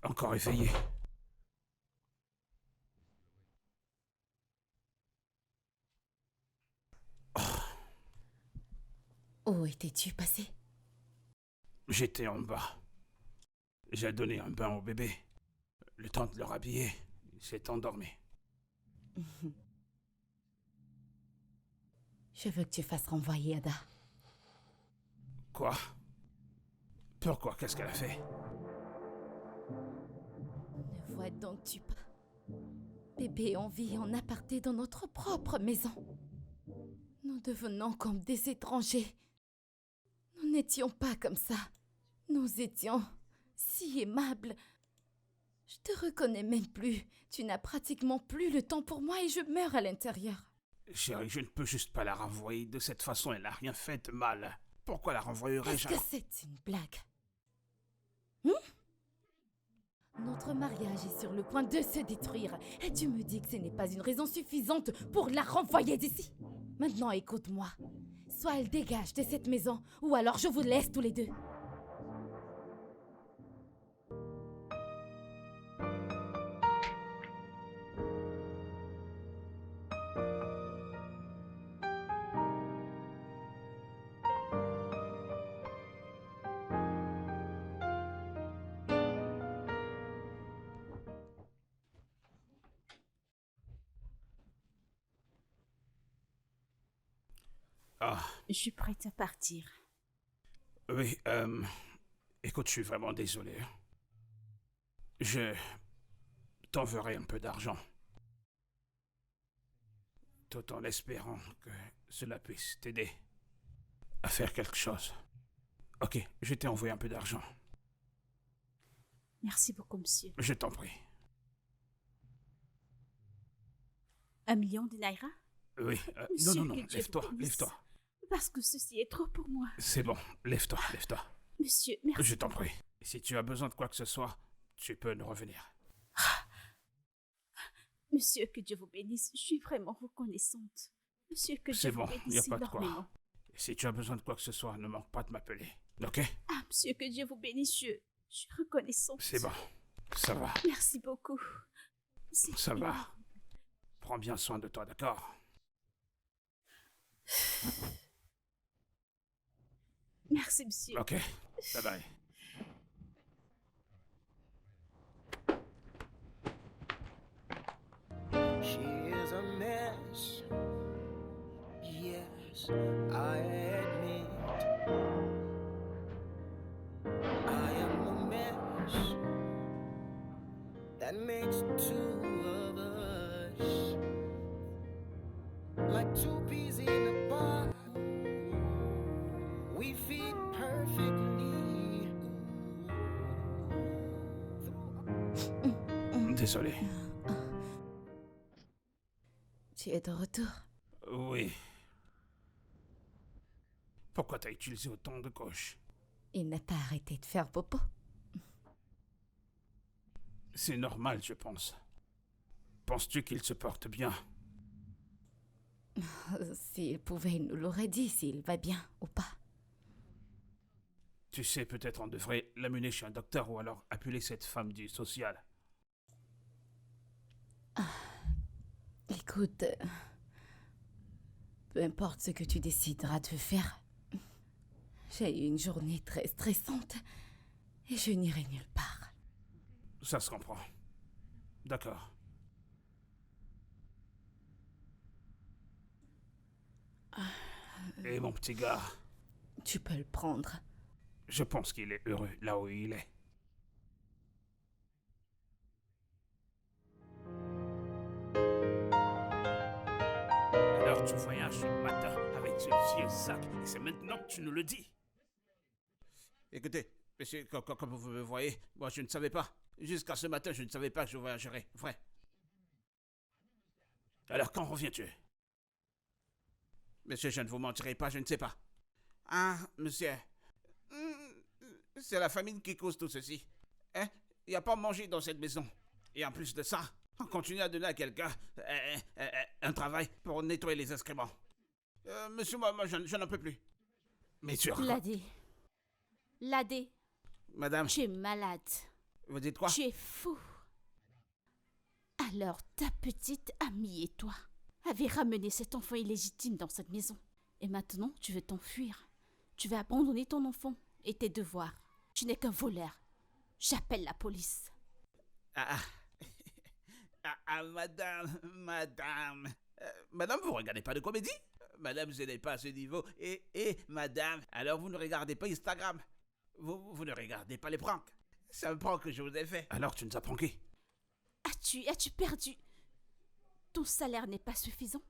Encore effrayé. Où étais-tu passé? J'étais en bas. J'ai donné un bain au bébé. Le temps de le rhabiller, il s'est endormi. Je veux que tu fasses renvoyer Ada. Quoi? Pourquoi? Qu'est-ce qu'elle a fait? Ne vois donc-tu pas? Bébé, on vit en aparté dans notre propre maison. Nous devenons comme des étrangers. Nous n'étions pas comme ça. Nous étions si aimables. Je te reconnais même plus. Tu n'as pratiquement plus le temps pour moi et je meurs à l'intérieur. Chérie, je ne peux juste pas la renvoyer de cette façon. Elle n'a rien fait de mal. Pourquoi la renvoyerais-je Est-ce que alors? c'est une blague? Notre mariage est sur le point de se détruire. Et tu me dis que ce n'est pas une raison suffisante pour la renvoyer d'ici. Maintenant, écoute-moi. Soit elle dégage de cette maison, ou alors je vous laisse tous les deux. Ah, Je suis prête à partir. oui, écoute, je suis vraiment désolé. Je t'enverrai un peu d'argent. Tout en espérant que cela puisse t'aider à faire quelque chose. Ok, je t'ai envoyé un peu d'argent. Merci beaucoup, monsieur. Je t'en prie. 1 million de naira? Oui, Monsieur, non, que Dieu lève-toi, vous bénisse. lève-toi. Parce que ceci est trop pour moi. C'est bon, lève-toi, lève-toi. Monsieur, merci. Je t'en prie. Si tu as besoin de quoi que ce soit, tu peux nous revenir. Monsieur, que Dieu vous bénisse. Je suis vraiment reconnaissante. Monsieur, que C'est Dieu bon, vous il n'y a bénisse pas de quoi. énormément. Et si tu as besoin de quoi que ce soit, ne manque pas de m'appeler. Ok? Ah, monsieur, que Dieu vous bénisse. Je suis reconnaissante. C'est bon, ça va. Merci beaucoup. Ça va. Prends bien soin de toi, d'accord? Merci, monsieur. Ok. Bye bye. She is a mess. Yes, I admit I am a mess that makes two of us, like two peas in a pod. We fit perfectly. Désolé. Tu es de retour. Oui. Pourquoi t'as utilisé autant de gauche? Il n'a pas arrêté de faire popo. C'est normal, je pense. Penses-tu qu'il se porte bien? S'il pouvait, il nous l'aurait dit s'il va bien ou pas. Tu sais, peut-être on devrait l'amener chez un docteur ou alors appeler cette femme du social. Écoute, peu importe ce que tu décideras de faire, j'ai eu une journée très stressante et je n'irai nulle part. Ça se comprend. D'accord. Et mon petit gars, Tu peux le prendre. je pense qu'il est heureux là où il est. Alors tu voyages le matin avec ce vieux sac et c'est maintenant que tu nous le dis. Écoutez, monsieur, comme vous me voyez, moi je ne savais pas. Jusqu'à ce matin, je ne savais pas que je voyagerais. Vrai. Alors quand reviens-tu? Monsieur, je ne vous mentirai pas, je ne sais pas. Ah, monsieur. C'est la famine qui cause tout ceci. Hein? Il n'y a pas à manger dans cette maison. Et en plus de ça, on continue à donner à quelqu'un un travail pour nettoyer les excréments. Monsieur, moi je n'en peux plus. Mais sûr. Ladé, Madame, tu es malade. vous dites quoi? Tu es fou. Alors, ta petite amie et toi avez ramené cet enfant illégitime dans cette maison. Et maintenant, tu veux t'enfuir. Tu veux abandonner ton enfant et tes devoirs. Tu n'es qu'un voleur. J'appelle la police. Madame. Madame, vous regardez pas de comédie? Madame, je n'ai pas à ce niveau. Et madame, alors vous ne regardez pas Instagram? Vous ne regardez pas les pranks? C'est un prank que je vous ai fait. Alors tu nous as pranké? As-tu perdu? Ton salaire n'est pas suffisant?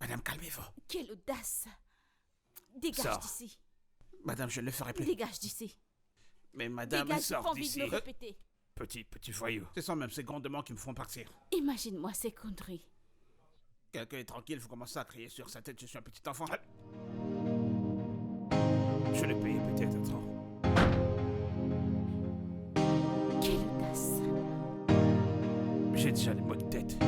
Madame, calmez-vous. Quelle audace! Dégage Sors. d'ici. Madame, je ne le ferai plus. Dégage d'ici. Mais madame, Dégage, j'ai sors pas envie d'ici. de le répéter. Petit voyou. Ce sont même ces grondements qui me font partir. Imagine-moi ces conneries. Quelqu'un est tranquille, vous commencez à crier sur sa tête, je suis un petit enfant. Je l'ai payé peut-être trop. Quelle audace! J'ai déjà les maux de tête.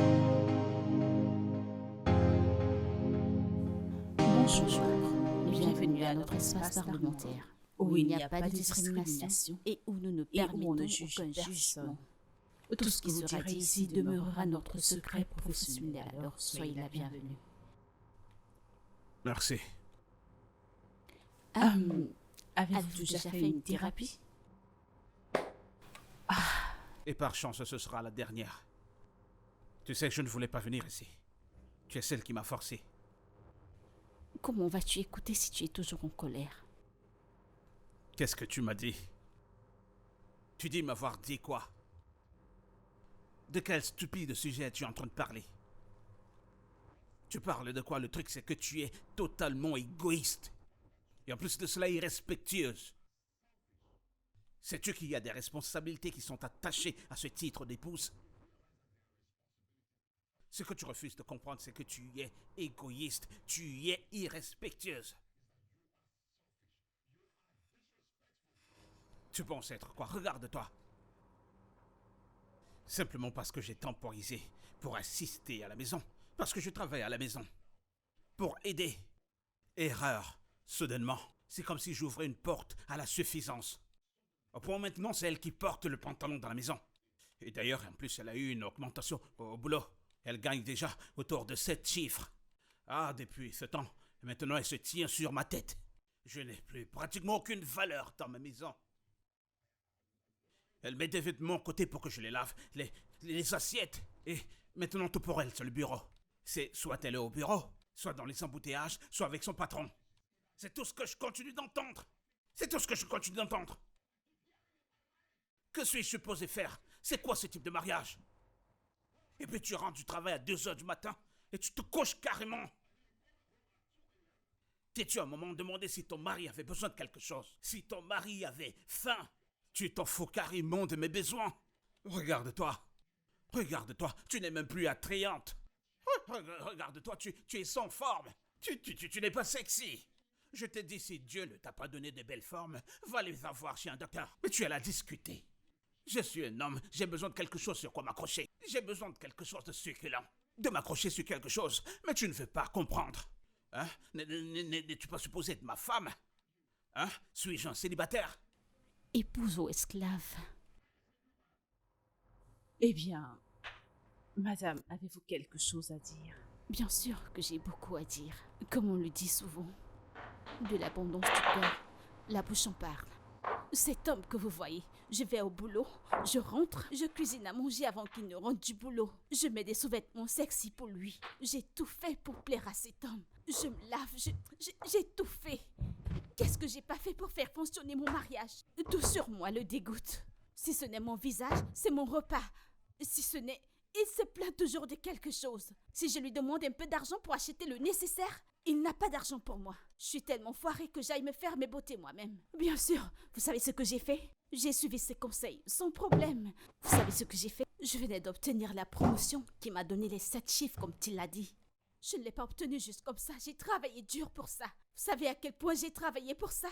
Bonjour, bienvenue à notre espace parlementaire, où il n'y a pas de discrimination et où nous ne permettons aucun jugement. Tout ce qui sera dit ici demeurera notre secret professionnel, alors soyez la bienvenue. Merci. Avez-vous déjà fait une thérapie? Et par chance, ce sera la dernière. Tu sais que je ne voulais pas venir ici. Tu es celle qui m'a forcé. Comment vas-tu écouter si tu es toujours en colère? Qu'est-ce que tu m'as dit? Tu dis m'avoir dit quoi? De quel stupide sujet es-tu en train de parler? Tu parles de quoi? Le truc, c'est que tu es totalement égoïste. Et en plus de cela, irrespectueuse. Sais-tu qu'il y a des responsabilités qui sont attachées à ce titre d'épouse? Ce que tu refuses de comprendre, c'est que tu es égoïste, tu es irrespectueuse. Tu penses être quoi? Regarde-toi. Simplement parce que j'ai temporisé pour assister à la maison, parce que je travaille à la maison, pour aider. Erreur, soudainement. C'est comme si j'ouvrais une porte à la suffisance. Au point maintenant, c'est elle qui porte le pantalon dans la maison. Et d'ailleurs, en plus, elle a eu une augmentation au boulot. Elle gagne déjà autour de 7 chiffres. Ah, depuis ce temps, maintenant elle se tient sur ma tête. Je n'ai plus pratiquement aucune valeur dans ma maison. Elle met des vêtements côté pour que je les lave, les assiettes. Et maintenant tout pour elle, c'est le bureau. C'est soit elle est au bureau, soit dans les embouteillages, soit avec son patron. C'est tout ce que je continue d'entendre. C'est tout ce que je continue d'entendre. Que suis-je supposé faire? C'est quoi ce type de mariage? Et puis tu rentres du travail à 2 heures du matin et tu te couches carrément. T'es-tu à un moment demandé si ton mari avait besoin de quelque chose? Si ton mari avait faim? Tu t'en fous carrément de mes besoins. Regarde-toi. Regarde-toi, tu n'es même plus attrayante. Regarde-toi, tu es sans forme. Tu n'es pas sexy. Je te dis, si Dieu ne t'a pas donné de belles formes, va les avoir chez un docteur. Mais tu es là à discuter. Je suis un homme, j'ai besoin de quelque chose sur quoi m'accrocher. J'ai besoin de quelque chose de succulent. De m'accrocher sur quelque chose. Mais tu ne veux pas comprendre. Hein? N'es-tu pas supposé être ma femme? Hein? Suis-je un célibataire? Épouse ou esclave? Eh bien, madame, avez-vous quelque chose à dire? Bien sûr que j'ai beaucoup à dire. Comme on le dit souvent, de l'abondance du cœur, la bouche en parle. Cet homme que vous voyez, je vais au boulot, je rentre, je cuisine à manger avant qu'il ne rentre du boulot. Je mets des sous-vêtements sexy pour lui. J'ai tout fait pour plaire à cet homme. Je me lave, j'ai tout fait. Qu'est-ce que j'ai pas fait pour faire fonctionner mon mariage? Tout sur moi le dégoûte. Si ce n'est mon visage, c'est mon repas. Si ce n'est... Il se plaint toujours de quelque chose. Si je lui demande un peu d'argent pour acheter le nécessaire, il n'a pas d'argent pour moi. Je suis tellement foirée que j'aille me faire mes beautés moi-même. Bien sûr, vous savez ce que j'ai fait? J'ai suivi ses conseils, sans problème. Vous savez ce que j'ai fait? Je venais d'obtenir la promotion qui m'a donné les 7 chiffres comme il l'a dit. Je ne l'ai pas obtenu juste comme ça, j'ai travaillé dur pour ça. Vous savez à quel point j'ai travaillé pour ça?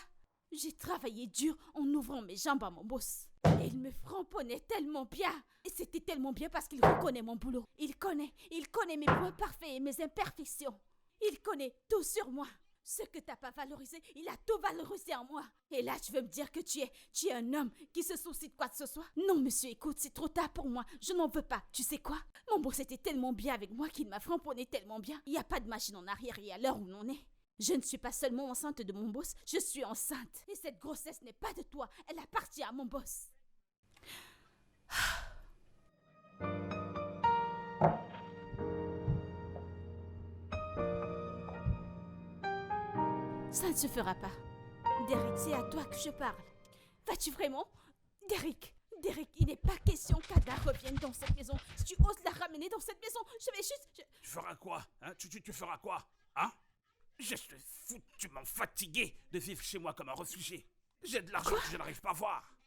J'ai travaillé dur en ouvrant mes jambes à mon boss. Et il me frapponnait tellement bien. Et c'était tellement bien parce qu'il reconnaît mon boulot. Il connaît mes points parfaits et mes imperfections. Il connaît tout sur moi. Ce que t'as pas valorisé, il a tout valorisé en moi. Et là, tu veux me dire que tu es un homme qui se soucie de quoi que ce soit? Non, monsieur, écoute, c'est trop tard pour moi. Je n'en veux pas. Tu sais quoi? Mon boss était tellement bien avec moi qu'il m'a framponné tellement bien. Il n'y a pas de machine en arrière et à l'heure où l'on est. Je ne suis pas seulement enceinte de mon boss, je suis enceinte. Et cette grossesse n'est pas de toi, elle appartient à mon boss. Ça ne se fera pas. Derek, c'est à toi que je parle. Vas-tu vraiment? Derek, il n'est pas question qu'Ada revienne dans cette maison. Si tu oses la ramener dans cette maison, je vais juste... Tu feras quoi? Hein? Tu feras quoi? Hein? Je suis foutument fatigué de vivre chez moi comme un réfugié. J'ai de l'argent que je n'arrive pas à voir.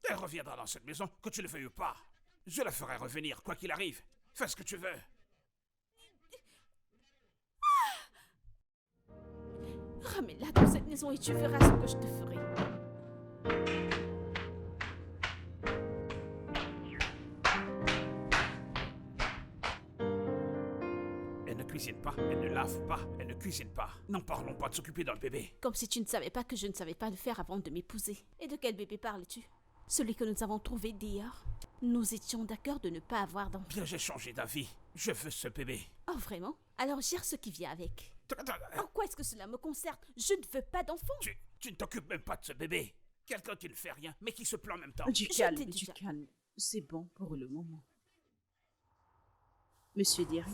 Elle reviendra dans cette maison, que tu le veuilles ou pas. Je la ferai revenir, quoi qu'il arrive. Fais ce que tu veux. Ramène-la dans cette maison et tu verras ce que je te ferai. Elle ne cuisine pas, elle ne lave pas, elle ne cuisine pas. N'en parlons pas de s'occuper d'un bébé. Comme si tu ne savais pas que je ne savais pas le faire avant de m'épouser. Et de quel bébé parles-tu? Celui que nous avons trouvé d'hier. Nous étions d'accord de ne pas avoir d'enfant. Bien, j'ai changé d'avis. Je veux ce bébé. Oh, vraiment? Alors gère ce qui vient avec. En quoi est-ce que cela me concerne? Je ne veux pas d'enfant. Tu ne t'occupes même pas de ce bébé. Quelqu'un qui ne fait rien, mais qui se plaint en même temps. Du calme. C'est bon pour le moment. Monsieur Derry,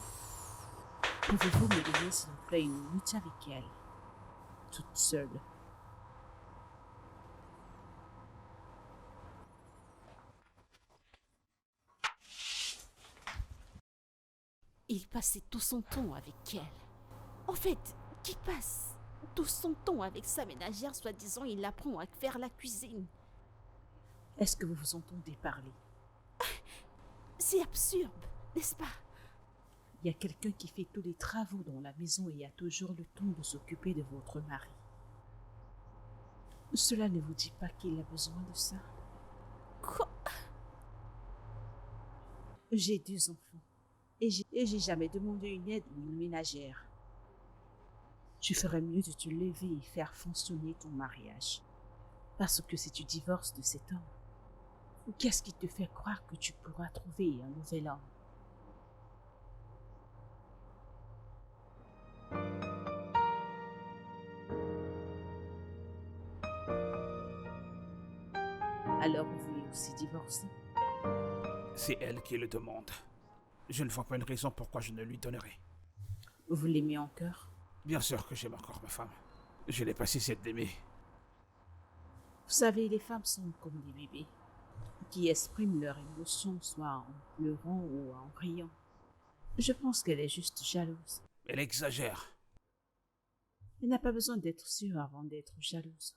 pouvez-vous me donner, s'il vous plaît, une minute avec elle, toute seule? Il passait tout son temps avec elle. En fait, qui passe tout son temps avec sa ménagère, soi-disant il apprend à faire la cuisine. Est-ce que vous vous entendez parler? C'est absurde, n'est-ce pas? Il y a quelqu'un qui fait tous les travaux dans la maison et a toujours le temps de s'occuper de votre mari. Cela ne vous dit pas qu'il a besoin de ça? Quoi? J'ai 2 enfants et j'ai jamais demandé une aide ou une ménagère. Tu ferais mieux de te lever et faire fonctionner ton mariage. Parce que si tu divorces de cet homme, Qu'est-ce qui te fait croire que tu pourras trouver un nouvel homme? Alors vous voulez aussi divorcer? C'est elle qui le demande. Je ne vois pas une raison pourquoi je ne lui donnerai. Vous l'aimez encore? Bien sûr que j'aime encore ma femme. Je n'ai pas cessé de l'aimer. Vous savez, les femmes sont comme des bébés qui expriment leurs émotions soit en pleurant ou en riant. Je pense qu'elle est juste jalouse. Elle exagère. Elle n'a pas besoin d'être sûre avant d'être jalouse.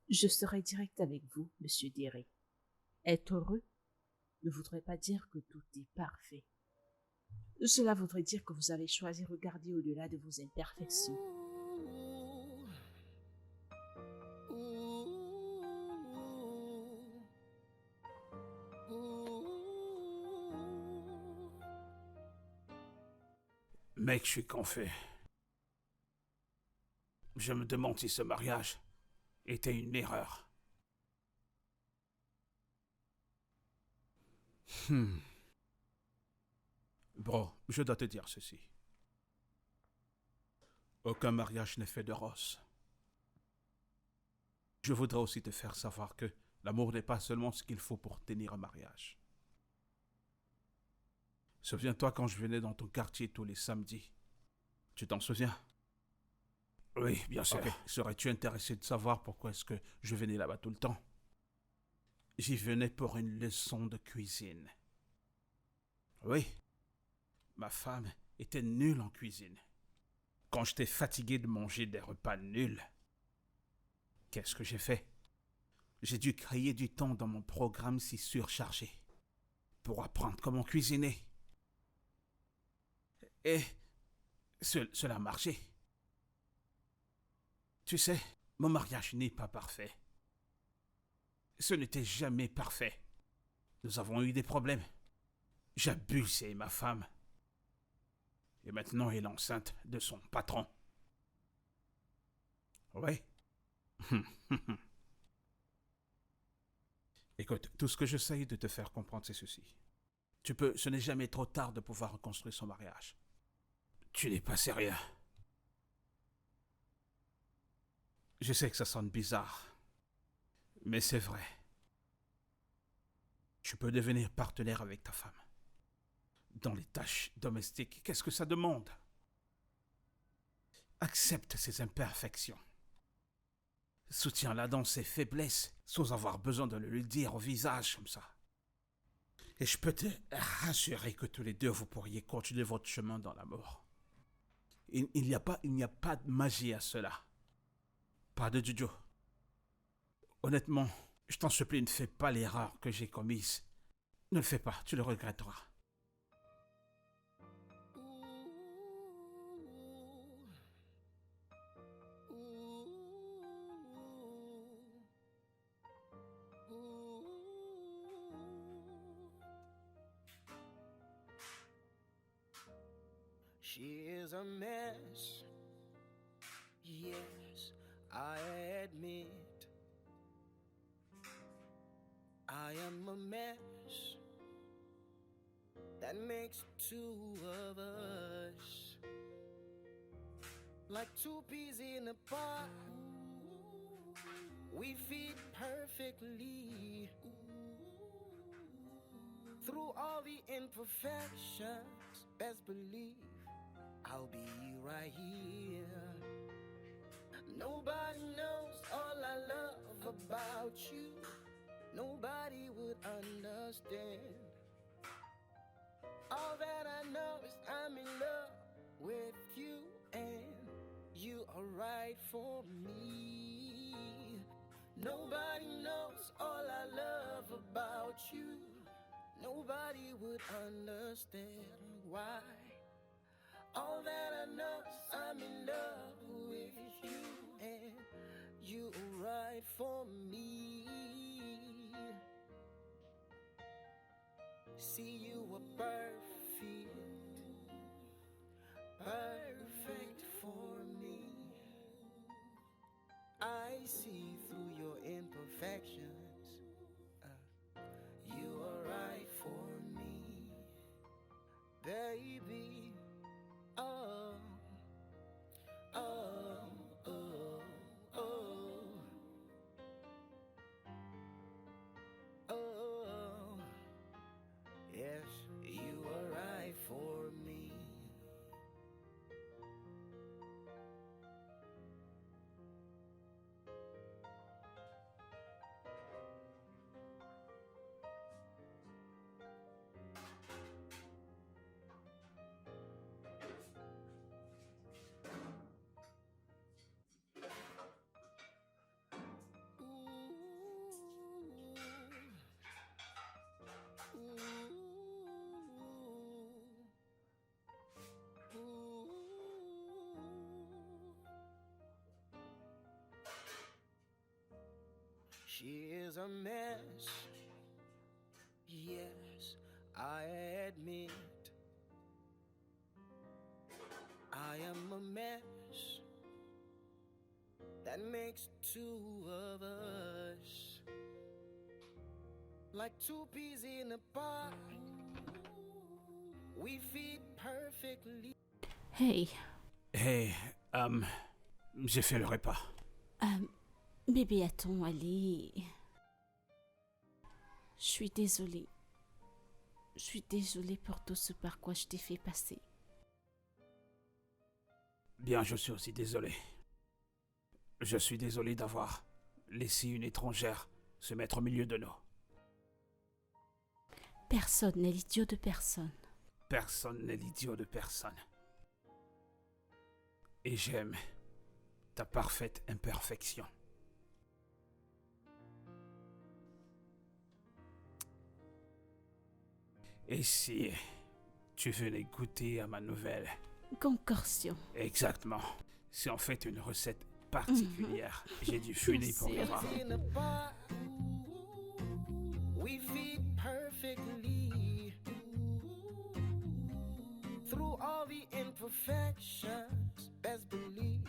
Je serai direct avec vous, monsieur Derry. Être heureux ne voudrait pas dire que tout est parfait. Cela voudrait dire que vous avez choisi de regarder au-delà de vos imperfections. Mec, je suis confus. Je me demande si ce mariage était une erreur. Bro, je dois te dire ceci. Aucun mariage n'est fait de roses. Je voudrais aussi te faire savoir que l'amour n'est pas seulement ce qu'il faut pour tenir un mariage. Souviens-toi quand je venais dans ton quartier tous les samedis. Tu t'en souviens? Oui, bien sûr. Ok. Serais-tu intéressé de savoir pourquoi est-ce que je venais là-bas tout le temps? J'y venais pour une leçon de cuisine. Oui. Ma femme était nulle en cuisine. Quand j'étais fatigué de manger des repas nuls, qu'est-ce que j'ai fait? J'ai dû créer du temps dans mon programme si surchargé pour apprendre comment cuisiner. Et cela a marché. Tu sais, mon mariage n'est pas parfait. Ce n'était jamais parfait. Nous avons eu des problèmes. J'abusais ma femme. Et maintenant, elle est enceinte de son patron. Oui. Écoute, tout ce que j'essaye de te faire comprendre, c'est ceci. Ce n'est jamais trop tard de pouvoir reconstruire son mariage. Tu n'es pas sérieux. Je sais que ça sonne bizarre, mais c'est vrai. Tu peux devenir partenaire avec ta femme. Dans les tâches domestiques, qu'est-ce que ça demande? Accepte ses imperfections. Soutiens-la dans ses faiblesses, sans avoir besoin de le lui dire au visage comme ça. Et je peux te rassurer que tous les deux, vous pourriez continuer votre chemin dans l'amour. Il n'y a pas de magie à cela. Pas de juju. Honnêtement, je t'en supplie, ne fais pas l'erreur que j'ai commise. Ne le fais pas, tu le regretteras. She is a mess. Yes, I admit. I am a mess. That makes two of us. Like two peas in a pod. We fit perfectly. Through all the imperfections, best believe I'll be right here. Nobody knows all I love about you. Nobody would understand. All that I know is I'm in love with you, and you are right for me. Nobody knows all I love about you. Nobody would understand why. All that I know is I'm in love with you, and you are right for me. See, you were perfect, perfect for me. I see through your imperfections. baby. Oh, oh, oh, oh, oh. Yes, you are right for me. She is a mess. Yes, I admit I am a mess. That makes two of us. Like two peas in a pod. We fit perfectly. Hey, Hey, j'ai fait le repas. bébé, attends, allez. Je suis désolée. Je suis désolée pour tout ce par quoi je t'ai fait passer. Bien, je suis aussi désolé. Je suis désolé d'avoir laissé une étrangère se mettre au milieu de nous. Personne n'est l'idiot de personne. Personne n'est l'idiot de personne. Et j'aime ta parfaite imperfection. Et si tu venais goûter à ma nouvelle? Concorsion. Exactement. C'est en fait une recette particulière. J'ai dû fumer pour Bien sûr. l'avoir. In a pod. We fit perfectly. Through all the imperfections, best believe